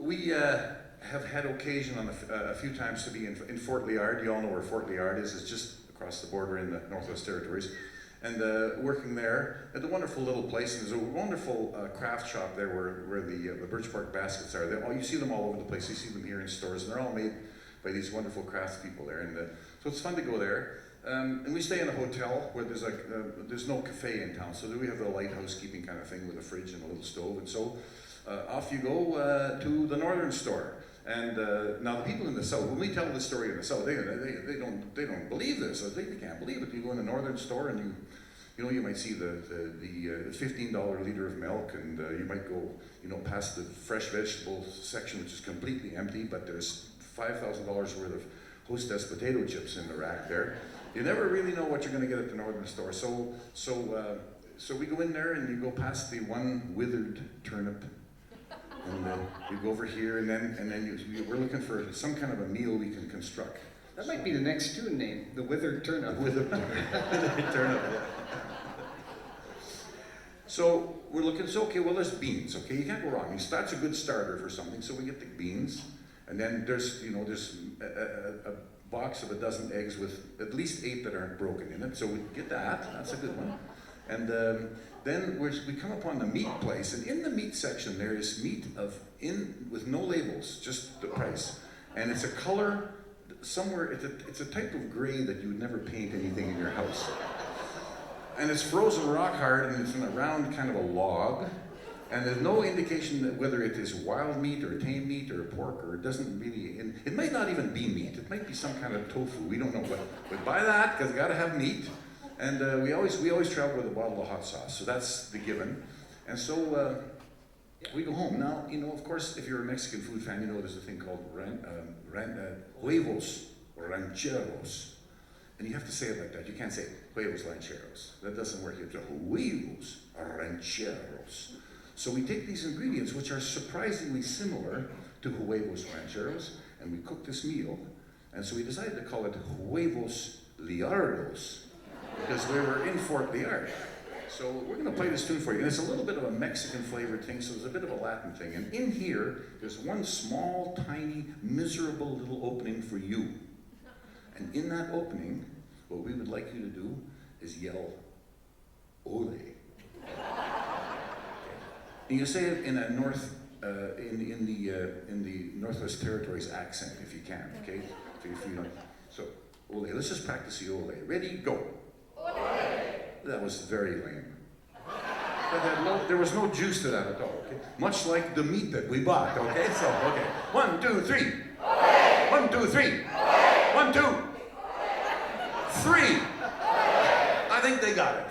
we have had occasion on a few times to be in Fort Liard. You all know where Fort Liard is. It's just across the border in the Northwest Territories. And working there at a wonderful little place. And there's a wonderful craft shop there where the birch bark baskets are. You see them all over the place. You see them here in stores, and they're all made by these wonderful crafts people there. And so it's fun to go there. And we stay in a hotel where there's no cafe in town. So we have the light housekeeping kind of thing with a fridge and a little stove. And so off you go to the northern store. And now the people in the south, when we tell the story in the south, they don't believe this. They can't believe it. You go in a northern store and you might see the $15 liter of milk, and you might go past the fresh vegetables section, which is completely empty, but there's $5,000 worth of Hostess potato chips in the rack there. You never really know what you're going to get at the northern store. So we go in there and you go past the one withered turnip. And you go over here, and then we're looking for some kind of a meal we can construct. That might be the next tune name, the Withered Turnip. Withered Turnip, yeah. So we're looking, okay, well, there's beans, okay? You can't go wrong. That's a good starter for something, so we get the beans. And then there's a box of a dozen eggs with at least 8 that aren't broken in it, so we get that. That's a good one. And then we come upon the meat place, and in the meat section there is meat with no labels, just the price. And it's a color, somewhere, it's a type of gray that you would never paint anything in your house. And it's frozen rock hard, and it's in a round kind of a log. And there's no indication that whether it is wild meat or tame meat or pork, or it doesn't really, and it might not even be meat. It might be some kind of tofu, we don't know. But buy that, because you gotta have meat. And we always travel with a bottle of hot sauce, so that's the given. And so we go home. Now, of course, if you're a Mexican food fan, you know there's a thing called Huevos Rancheros. And you have to say it like that. You can't say Huevos Rancheros. That doesn't work. You have to Huevos Rancheros. So we take these ingredients, which are surprisingly similar to Huevos Rancheros, and we cook this meal. And so we decided to call it Huevos Liardos, because we were in Fort Liard. So we're going to play this tune for you. And it's a little bit of a Mexican flavored thing, so there's a bit of a Latin thing. And in here, there's one small, tiny, miserable little opening for you. And in that opening, what we would like you to do is yell, ole. And you say it in a in the Northwest Territories accent, if you can, okay? If you don't. So, ole. Let's just practice the ole. Ready, go. That was very lame. There was no juice to that at all, okay? Much like the meat that we bought, okay? So, okay. 1, 2, 3. 1, 2, 3. 1, 2, 3. I think they got it.